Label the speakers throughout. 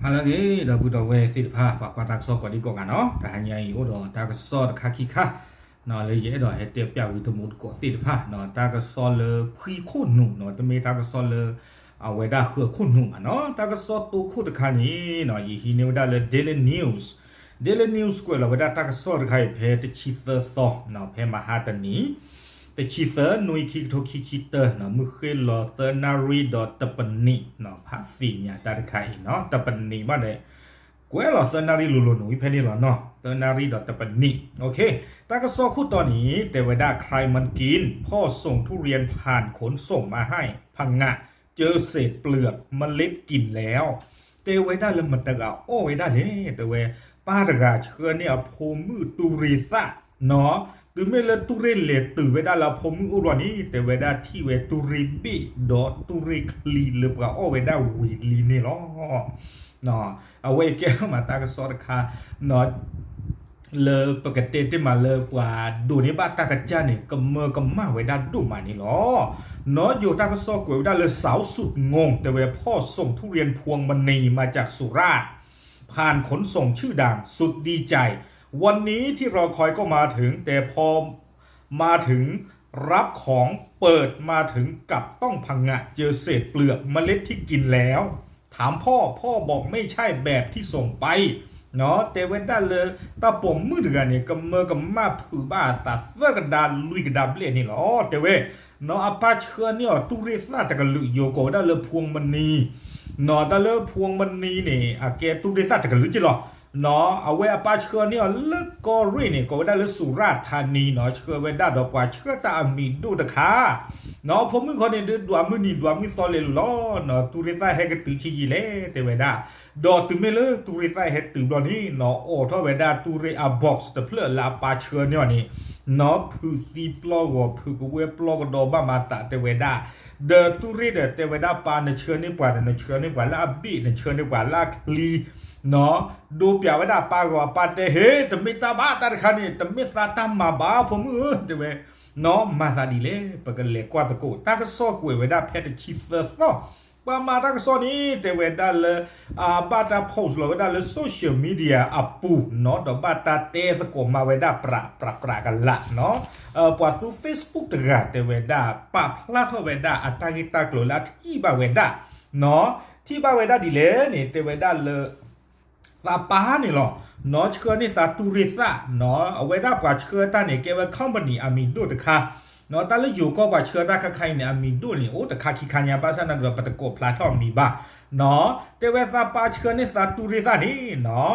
Speaker 1: Alagi da buda we fit pha pa kwa tak so ko di ko ga no ta han yai o do ta ka so ta kha ki kha no le ye do he te pya wi to mu ko fit pha no ta ka so le phi khu nu no te me ta ka so le a we da khu khu nu ma no ta ka so tu khu ta kha ni no yi hi ne da le daily news ko la we da ta ka so ta khai phe te chi so no phe ma ha ta niแต่ชีเตอร์นุยคิโทคิชิเตอร์เนาะมือเคยรอเตอร์นารีดอตปนิเนาะภาษีเนี่ยตาไข่เนาะตปนิมาเนี่ยกูเอลอเตอร์นารีลุลุนุยเพนี่หรอเนาะเตอร์นารีดอตปนิโอเคตาก็ซอคู่ตอนนี้แต่เวลาใครมันกินพ่อส่งทุเรียนผ่านขนส่งมาให้พังงะเจอเศษเปลือกเมล็ดกินแล้วแต่เวลาเลยมันตะกะโอ้เวลาเนี่ยแต่เวป้าตะกะเชื่อเนี่ยพมือตุริซะเนาะtừ mấy lần tu rin lệ từ về đa là phong u rồi níแต่เวลาที่เวตุริบิดอตุริคลีหรือเปล่าโอเวลาวิลีนี่ล้อเนาะเอาไว้แก้มาตากสอดค่ะเนาะเลยปกติที่มาเลยกว่าดูนี่บ้านตากจ้าเนี่ยกำเมือกำมาเวลาดูมานี่ล้อเนาะอยู่ตากสอดกว่าเวลาเลยสาวสุดงงแต่เวลาพ่อส่งทุเรียนพวงมณีมาจากสุราษฎร์ผ่านขนส่งชื่อดังสุดดีใจวันนี้ที่รอคอยก็มาถึงแต่พอมาถึงรับของเปิดมาถึงกับต้องพังงะเจอเศษเปลือกเมล็ดที่กินแล้วถามพ่อบอกไม่ใช่แบบที่ส่งไปเนาะแต่เว้นได้เลยตาผมมือเดือนเนี่ยกำเมือกับมาผือบ้าตัดเสื้อกันดานลุยกันดาเล่นี่หรอแต่เว้เนาะอาปาเชื่อเนี่ยตุเรศาแต่กันลุยโยโกได้เลยพวงมณีเนาะได้เลยพวงมณีเนี่ยอาเกตุเรศาแต่กันลุยจีหรอเนาะเอาไว้อาปาเชื่อเนี่ยเลิกก็รีเนี่ยก็ได้เลยสุราษฎร์ธานีเนาะเชื่อไว้ได้ดอกกว่าเชื่อตามีดูตะขาเนาะผมมือคนเนี่ยดูมือนี่ดูมือซอเลยล้อเนาะตุเรศาให้กันตื่นชี้ยีเล่แต่ไว้ได้ดอกตื่นไม่เลยตุเรศาให้ตื่นตอนนี้เนาะโอ้ถ้าไว้ได้ตุเรอาบ็อกซ์แต่เพื่อลาปาเชื่อเนี่ยนี่เนาะผู้ซีปลอกว่าผู้กเวปลอกดอกบ้ามาตาแต่ไว้ได้เดอตุเรเดแต่ไว้ได้ปาเนี่ยเชื่อนี่กว่าเนี่ยเชื่อนี่กว่าลาบีเนี่ยเชื่อนี่กว่าลาคลีเนาะดูเปียไว้ได้ปากว่าปาเตเฮแต่ไม่ตาบ้าตาคันนี่แต่ไม่ซาตามมาบ้าผมแต่เว้เนาะมาซาดีเลยปกันเล็กกว่าตะโกตาก็ซอกไว้ได้แพทย์ชีฟเฟอร์เนาะว่ามาตาก็ซอนี้แต่เว้ได้เลยบ้าตาโพสต์เลยได้เลยโซเชียลมีเดียอัปปูเนาะดอกบ้าตาเตสกมาไว้ได้ปรากันละเนาะปว่าตู้เฟซบุ๊กตะกะแต่เว้ได้ปะพลาดเท่าเว้ได้อัตากิตากลัวละที่บ้าเว้ได้เนาะที่บ้าเว้ได้ดีเลยนี่แต่เว้ได้เลยซาปานี่หรอเนาะเชื่อนี่ซาตูริซะเนาะเอาไว้ได้กว่าเชื่อตาเนี่ยเกี่ยวกับคอมพานีอามีดูตะค่ะเนาะตาเลยอยู่ก็ว่าเชื่อตาใครเนี่ยอามีดูนี่โอ้ตะค่ะขี้ขันยาภาษานักเรียนปะตะโกพลาทอมมีบ้าเนาะแต่เวซาปาเชื่อนี่ซาตูริซะนี่เนาะ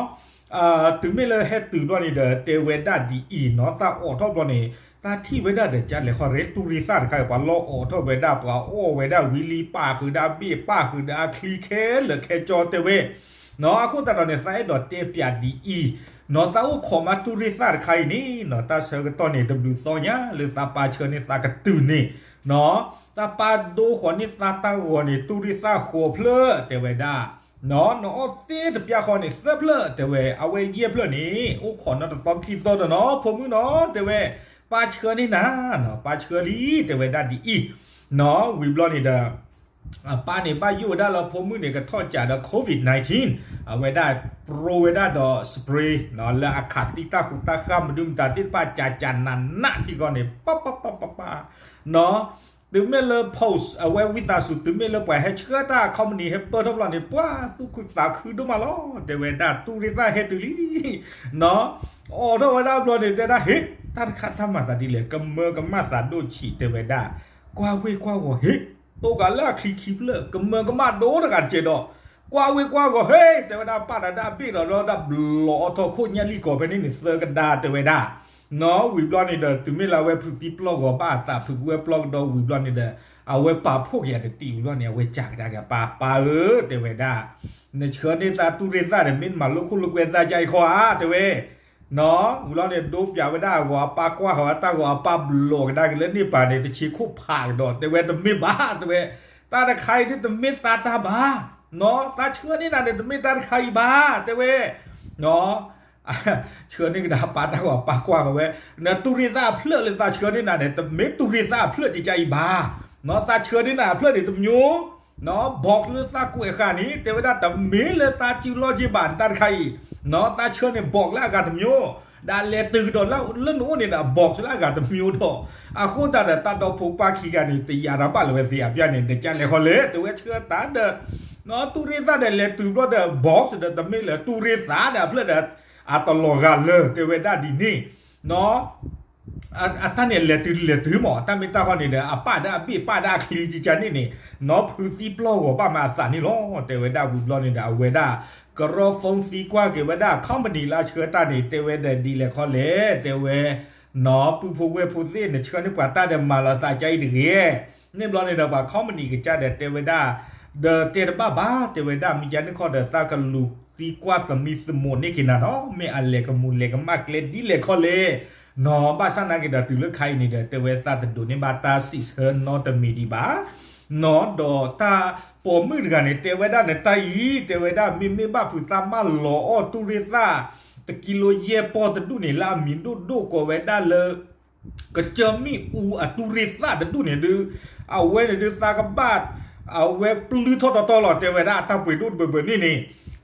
Speaker 1: ถึงไม่เลยให้ตื่นด้วยนี่เด้อเตเวดาดีอีเนาะตาออทอตัวนี้ตาที่เวดาเดจัดเลยขอเรตูริซะใครว่าโลออทอเวดาปว่าโอ้เวดาวิลีป้าคือดาบี้ป้าคือดาคลีเคหรือแคจอเตเวเนาะအခုတတော်နဲ့ဆိုင်တော့တေပြဒီအီနော်တာကိုခေါ်မတူရိစာခိုင်နီနော်တာဆောကတော့နေ W သောညာလေစာပါချေနေစာကတူနေနော်တာပါဒိုခေါ်နေစာတာဝနေတူရိစာခေါ်ဖလတေဝဒါနော်တေတပြခေါ်နေစပလတေဝအဝေကြီးဖလနေအိုခေါ်နော်တော့ခိတော့နော်ဖုံမှုနော်တေဝပါချေနေနာနော်ပါချေလီတေဝဒါဒီအီနော်ဝီဘလနေတာป้าเนี่ยป้าอยู่ได้เราพมือเนี่ยก็ทอดจากโควิด-19เอาไว้ได้โปรไว้ได้ดอสเปรย์เนาะแล้วอากาศที่ตาขุตาข้ามมาดุมตาที่ป้าจ่าจันนันนะที่ก่อนเนี่ยป๊าเนาะถึงไม่เลิกโพสเอาไว้วิตาสุดถึงไม่เลิกปล่อยให้เชื้อตาคอมมานีให้เปิดทบลอนเนี่ยป้าตู้คุยตาคือดูมาล้อแต่เวด้าตู้ริซ่าเฮตุลีเนาะโอ้ถ้าเวด้าบลอนเนี่ยแต่ได้เฮ้ท่านคัดทำมาสาดีเลยกำเมือกับมาสาดูฉีแต่เวด้ากว่าเว้ยกว่าว่าเฮ้ตัวกันละคลิปเลยกำเมืองก็มาโดนกันเจดอกว่าเวกว่าก็เฮ้ยแต่เวลาป้าดาบี้เราดับหล่อทอโคญาลีก่อไปนี่เสือกันดาแต่เวลาเนาะวิบลอนนี่เด้อถึงไม่ละเวพึ่งปีปลอกก็ป้าตาพึ่งเวปลอกดอวิบลอนนี่เด้อเอาเวป่าพวกอย่าจะตีวิบลอนเนี่ยเวจากได้กับป้าแต่เวลาในเชื้อนี่ตาตุเรซ่าเนี่ยมินมาลุกคุณลุกเวซ่าใจขวาแต่เวเนาะวิบลอนเนี่ยดูอย่าไม่ได้ว่าป้ากว่าเขาตาว่าป้าหลอกได้กันแล้วนี่ป้าเนี่ยจะชี้คู่ผ่านดอกแต่เวแต่ไม่บ้าแต่เวตาตะใครที่ตะมิตาบ้าเนาะตาเชื่อนี่นะเดี๋ยวตะมิตาใครบ้าแต่เวเนาะเชื่อนี่ดาปาตาว่าปากว่ากันเวเนาะตุริซาเพลือเลยตาเชื่อนี่นะเดี๋ยวตะมิตุริซาเพลือใจบ้าเนาะตาเชื่อนี่นะเพลือเดี๋ยวตะยู เนาะบอกเลยตากูเอกานี้แต่ว่าแต่เมเลยตาจิวโลจิบานตันใครเนาะตาเชื่อเนี่ยบอกแล้วกันทำโยดาเลตื่นโดนแล้วเรื่องนู้นเนี่ยนะบอกแล้วกันทำโยดอากูตาเดตาดอกผูกปาขีกันนี่ตียาราบ้าเลยเสียบยันเนี่ยเด็กจันเลยเขาเลยแต่ว่าเชื่อตาเดเนาะตูเรซ่าเดเลตื่นโดนเดบอกสุดแต่ไม่เลยตูเรซ่าเดเพื่อเดอาตลอกันเลยแต่ว่าได้ดีนี่เนาะท่านเนี่ยเหลือถือหมอท่านไม่ตาคนนี่เด้อป้าได้บี้ป้าได้คลีจิจันนี่เนาะพื้นที่ปล้อป้ามาสานี่ล้อแต่เวด้าวิบล้อนี่เด้อเวด้ากรอฟงซีกว่าเกเวด้าคอมพานีลาเชื้อตานี่แต่เวเดดีเลยเขาเลยแต่เวเนาะผู้เวผู้ที่เนี่ยเชื้อนี่กว่าตาเดมาลาสายใจดึกเนี่ยล้อนี่เด้อว่าคอมพานีก็จะเดแต่เวด้าเดเตระบ้าแต่เวด้ามีจันนี่เขาเดตากันลูกซีกว่าสมีสมุนนี่กินนะเนาะไม่อะไรกับมูลเลยกับมากเลยดีเลยเขาเลยนอบ้านสร้างนักกีฬาตื่นเลือกใครนี่เด้อแต่เวลาแต่ดูนี่บาตาสิเฮิร์นนอแต่มีดีบ้านอดอตาปอมือกันเนี่ยแต่เวลาเนี่ยตาอีแต่เวลามีบ้าผู้ตามาหล่อตุเรซ่าตะกิโลเยปอตะดูนี่ลามินดูก็เวลาเลยก็จะมีตุเรซ่าตะดูเนี่ยดูเอาเวเนี่ยดูตากับบ้านเอาเวปลื้อทอดตลอดแต่เวลาตาไปดูเบื่อนี่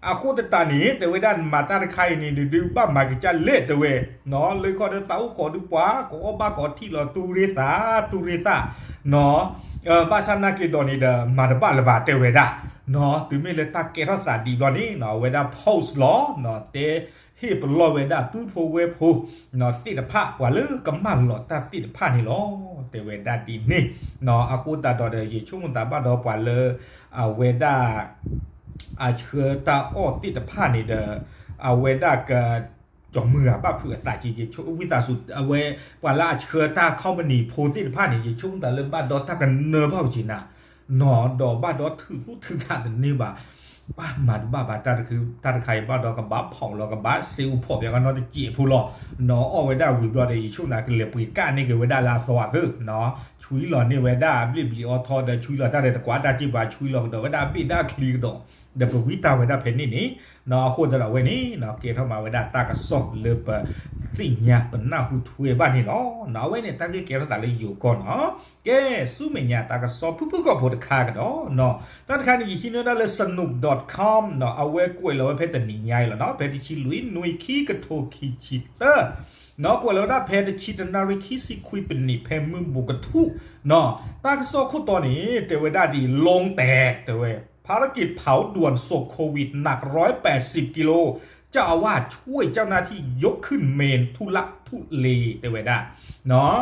Speaker 1: อาคูตตานี้แต่เวด้านมาตาใครนี่ดูบ้ามากิจันเล็ดแต่เวเนาะเลยขอเดินเสาขอดูกว่าขอบ้าขอที่เราตูเรซ่าเนาะบ้าชนากิดอนี่เดมาตบ้าละบาแต่เวด้าเนาะตื่นไม่เลยตาเกทัสดีดอนี่เนาะเวด้าโพสล้อเนาะเตฮีปลอเวด้าตู้โพเวโพเนาะสิทธภาพว่าเลยก็มันหลอตาสิทธภาพนี่ล้อแต่เวด้าดีนี่เนาะอาคูตาดอเดยช่วงตาบ้าดอปว่าเลยเวด้าเชื่อตาอ้อติดผ้านี่เด้อเวดากจงมือป้าเผื่อตาจีช่วงวิตาสุดเวว่าละเชื่อตาเข้ามาหนีโพติดผ้านี่ช่วงแต่เริ่มบ้านดอถ้ากันเนื้อเผาจีน่ะหนอดอบ้านดอถือตาแต่นี่บ่าป้ามาดูบ้าตาคือตาใครบ้านดอกับบ้าเผาเรากับบ้าซิลพบอย่างนั้นนอจะจีผู้หล่อหนออ้อเวดาวิบดอในช่วงนั้นก็เหลือปีก้านี่คือเวดาลาสวัสดิ์เนาะชุยหล่อนี่เวดาบิออทอเดชุยหล่อตาเดตกว่าตาจีบ่าชุยหล่อเดเวดาบิดาคลีดอเดี๋ยววิตาเวดาเพนนี่เนาะคนจะเราเวนี่เนาะเกเข้ามาเวดาตากระสอบเลือบสิ่งยาเป็นหน้าหูถุยบ้านนี่เนาะเนาะเวนี่ตาเกเราตาเลยอยู่ก่อนเนาะเกสู้เมียตากระสอบผู้ก็พูดค่ากันเนาะตอนค่านี่ที่นี่ได้เลยสนุก .com เนาะเอาไว้กล้วยเราไว้เพชรแต่หนีใหญ่แล้วเนาะเพชรชิลุยนุยขี้กระโถขี้ชิตเตอร์เนาะกว่าเราได้เพชรชิตนาริคิสิคุยเป็นนี่เพมือบุกกระทุเนาะตากระสอบคู่ตอนนี้แต่เวดาดีลงแตกแต่เวภารกิจเผาด่วนศพโควิดหนัก180กิโลเจ้าอาวาสช่วยเจ้าหน้าที่ยกขึ้นเมนทุลักทุเลแต่เวดาเนาะ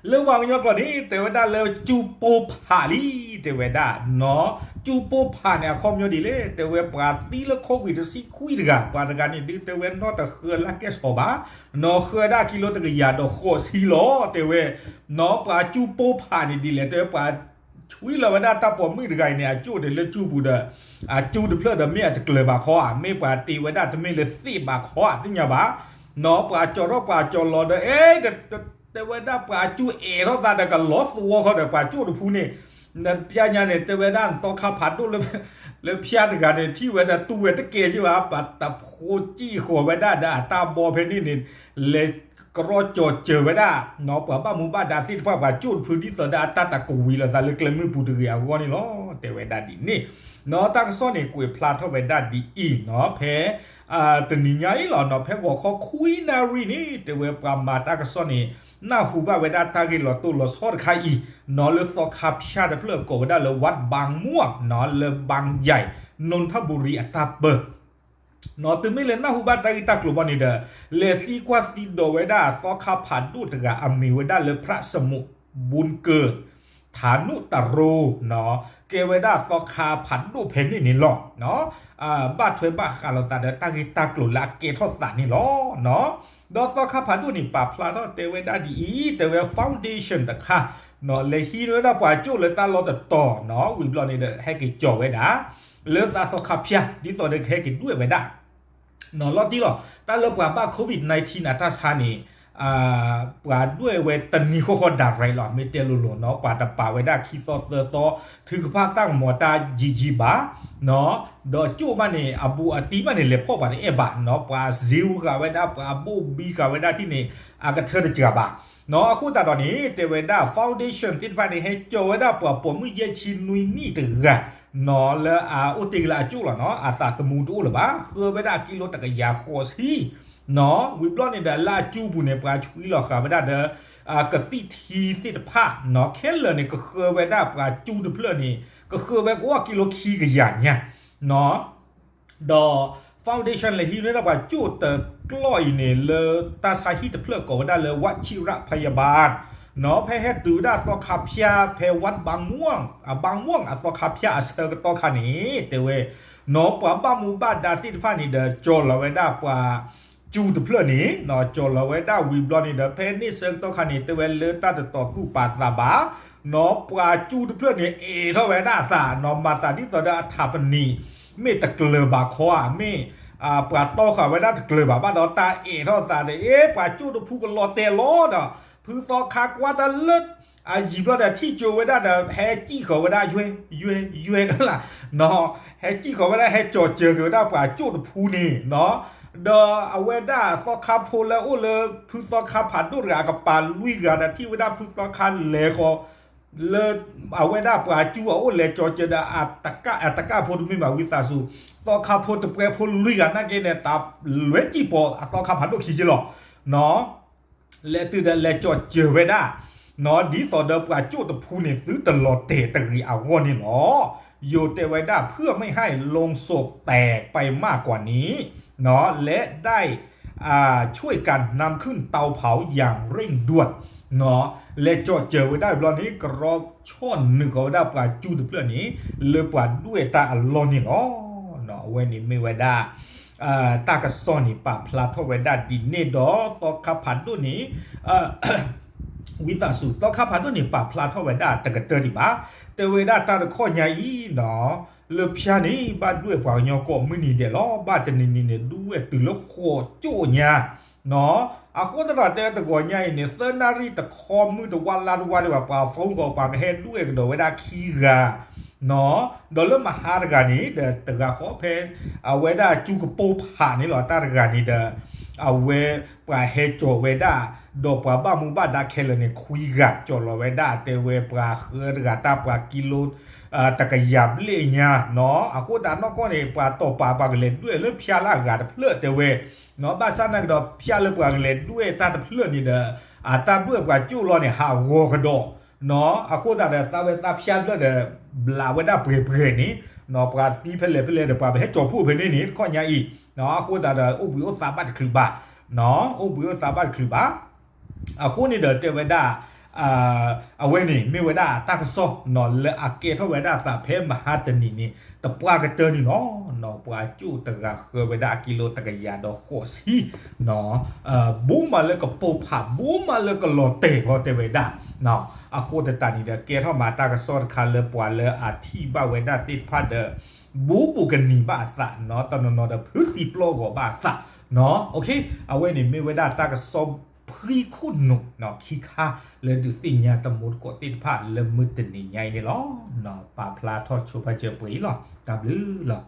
Speaker 1: เรื่องวางยอก่อนนี้แต่เวดาเลยจูโปผาลีแต่เวดาเนาะจูโปผาเนี่ยคอมยอดีเลยแต่เวปาตีแล้วโควิดสิคุยดึกปาตการนี่ดึแต่เวนอแต่เขื่อนละแกสบาเนาะเขื่อนได้กิโลตะกี้ยาดอกโคซีโลแต่เวเนาะปาจูโปผานี่ดีเลยแต่ปาช่วยเราได้ตาปอมือไงเนี่ยจูเดลจูบูเดจูเดเพลเดเมียจะเกลือบาคอไม่ปาตีไว้ได้จะไม่เลยสีบาคอที่เนี่ยบ้าเนาะปาจอรปาจอรอเดแต่ไว้ได้ปาจูเราตาเด็กก็ล้อสัวเขาเดปาจูเดพูนี่นั่นพี่ยาเนี่ยแต่ไว้ได้ต้องข้าผัดดูเลยพี่ยากันเนี่ยที่ไว้ได้ตู้ไว้ตะเกียใช่ป่ะปัตตาโพจี้หัวไว้ได้ตาบอเพนนี่เลยก็รอโจทย์เจอไว้ได้เนาะป่ะบ้ามูบ้าดาที่พ่อว่าจูดพื้นที่ต่อดาตาตะกูวีละตาเลยกลมือปูตะเกียว่านี่เนาะแต่ไว้ได้ดีนี่เนาะตั้งซ่อนเนี่ยกุยพลาดเท่าไว้ได้ดีอีเนาะแพ้แต่นี่ไงหรอเนาะแพ้หัวข้อคุยนารีนี่แต่เวปรามาตั้งซ่อนเนี่ยหน้าหูบ้าไว้ได้ตากินหลอตู้หลอซอดใครอีเนาะเลยฟอคาพิชาเพื่อโกไว้ได้เลยวัดบางม่วงเนาะเลยบางใหญ่นนทบุรีอัตตาเบอร์เนาะตึงไม่เลยนะฮูบาตากิตากลุ่มนี้เด้อเลสีกว่าสีโดไว้ได้ฟอคาผ่านดูตะกะอามีไว้ได้เลยพระสมุบุญเกิดฐานุตโรเนาะเกไว้ได้ฟอคาผ่านดูเพนนี่หรอกเนาะบ้าถวยบ้าคาเราตาเด้อตากิตากลุ่มละเกทอดสานี่หรอเนาะดอฟอคาผ่านดูนี่ป่าพลาดเตไว้ได้ดีแต่เวฟาวเดชั่นตะค่ะเนาะเลยฮีไว้ได้ป่าจุเลยตาเราตะต่อเนาะวิบลอนี่เด้อให้กิจ่อไว้ได้เลือดซาสคาเพียดิต่อเด็กให้กินด้วยไว้ได้เนาะรอดดีหรอตาเลือกว่าบ้าโควิด-19อัตราชานี่ ปลาด้วยเวตานีโคดักไรหรอไม่เตลุลุเนาะปลาตะปาเวด้าคีซอเตอร์โตถึงภาคตั้งหมอตาจีบาเนาะดอจูมันนี่อบูอตีมันนี่เลพ่อบานี่เอบะเนาะปลาซิวกับเวด้าปลาบูบีกับเวด้าที่นี่อากาเธอร์จับะเนาะคู่ตาตอนนี้เตเวด้าฟาวเดชั่นที่ภายในให้โจเวด้าปลาปมมือเยชินุยนี่ตึกะเนาะแล้วอุติลาจูล่ะเนาะอาซาสมูตูหรือบ้าคือเวด้ากิโลตะกยาโคซีเนาะวิบลอนเนี่ยเดลาจูบุเนี่ยปลาชุยหรอกครับเวด้าเดกะติทีติดผ้าเนาะแค่เลยเนี่ยก็คือเวด้าปลาจูดเพื่อนนี่ก็คือเวก้ากิโลคีกอย่างเนี่ยเนาะดอฟาวเดชั่นเลยที่เรียกว่าจูดแต่กล้อยเนี่ยเลยตาสาฮิตเพื่อนก็เวด้าเลยวัชิระพยาบาลเนาะแพทย์ดูด้าตัวขับเพียแพวัดบางม่วงบางม่วงตัวขับเพียเสือตัวขานี้แต่เวเนาะปลาบ้ามูบ้าดาติดผ้านี่เดอโจลเวด้าปลาจูดเพื่อนนี่เนาะโจลเวด้าวิบลอนี่เดอเพนนี่เสือตัวขานี้แต่เวเลต้าต่อคู่ปาสาบาเนาะปลาจูดเพื่อนนี่เท่าเวด้าสาเนาะมาสาที่ต่อด้าทับนีไม่ตะเกลือบาคอไม่ปลาโตขาเวด้าตะเกลือบาบ้าดอตาเท่าตาเลยปลาจูดพูกันรอเตลอเนาะพื้นต่อคากว่าตะเลิศยิบว่าแต่ที่โจไว้ได้แต่แฮจี้เขาไว้ได้ยุยกันล่ะเนาะแฮจี้เขาไว้ได้แฮจอดเจอกันได้ปลาจูดพูนี่เนาะเดอเอาไว้ได้ต่อคาโพแล้วโอ้เลยพื้นต่อคาผ่านดูเรือกับปลาลุยกันที่ไว้ได้พื้นต่อคาเล่ก็เลยเอาไว้ได้ปลาจูโอ้เลยจอดเจอได้ตะก้าพูดไม่มาวิสาสูต่อคาโพตะเกียบพูดลุยกันนั่นเองเนี่ยตาเล็กจีปอต่อคาผ่านดูขี้จีหรอเนาะและตื่นและจอดเจอไว้ได้เนาะดีต่อเดิมปลาจูตะพูเนี่ยซื้อตลอดเตะตะรีเอาวนี่เนาะโยเตไว้ได้เพื่อไม่ให้ลงศพแตกไปมากกว่านี้เนาะและได้ช่วยกันนำขึ้นเตาเผาอย่างเร่งด่วนเนาะและจอดเจอไว้ได้ตอนนี้กรอบช่อนหนึ่งเขาได้ปลาจูตะเพื่อนนี้เลยปลาด้วยตาอลอนี่เนาะเว้นนี่ไม่ไว้ได้ตากระซอนี่ปะพลาทเวดาดินเนดอตอขับผันตัวนี้วิตาสุตอขับผันตัวนี้ปะพลาทเวดาตะกะเตอดิบะแต่เวดาตาข้อใหญ่เนาะเลือบชานี่บ้านด้วยปากยอก็มือนี่เดล้อบ้านจะนี่เนี่ยด้วยตื่นแล้วโคโจเนี่ยเนาะคนตลาดแต่ก่อนใหญ่เนี่ยเซนารีตะคอมมือตะวันลาตะวันแบบปาฟงก็ปาเฮดด้วยก็โดเวดาคีกาเนาะโดนเริ่มมาหาตะการนี้เดตะกาขอเพนเอาเวดาจูกปูผ่านนี่หรอตะการนี้เดเอาเวปลาเฮโจเวดาโดปลาบ้ามูบ้าดาเคลเนี่ยคุยกันจอลเวดาเตเวปลาเฮือกาตาปลากิโลตะกยาบเลยเนี่ยเนาะโคตรนอกก็เนี่ยปลาโตปลาปลาเล่นด้วยเริ่มพิาลากาดเพลือเตเวเนาะบ้านนั้นก็พิาเริ่มปลาเล่นด้วยตาเพลือนี่เดตาด้วยปลาจูรอเนี่ยหาวัวกระโดเนาะโคตรแต่ตาเวตาพิาเลือดลาเวดาเปรนี้เนาะปลาตีเพลเดปลาไปให้จบพูดเพลนี่ข้อใหญ่อีกเนาะโคตรแต่อุบิโอสาบัดคือบาเนาะอุบิโอสาบัดคือบาคู่นี้เดินเจอเวดาเอาไว้นี่ไม่เวดาตากระซอนอนเลอาเกทเวดาสาเพมหาตนีนี่แต่ปลากระเตอนี่เนาะปลาจูตะกะเคเวดากิโลตะกะยาดอกโคซีเนาะบูมมาเลยก็ปูผับบูมมาเลยก็โลเตพอเตเวดาเนาะโคตรตานี่เดเกทมาตากระซอนคาเลปวาเลอาที่บ้าเวดาติดพัดเดบูปูกันนี่บ้าสะเนาะตอนนอนเดพื้นที่โปรก็บ้าสะเนาะโอเคเอาไว้นี่ไม่เวดาตากระซอพรีคุณหนุเนาะขี้ข้าเลยดูสิ่งยาตมุดกดติดผ้าเลยมือติดนี่ใหญ่เนี่ยล้อเนาะปลาพลาทอดชูปลาเจอปุ๋ยหรอตาบลือหรอ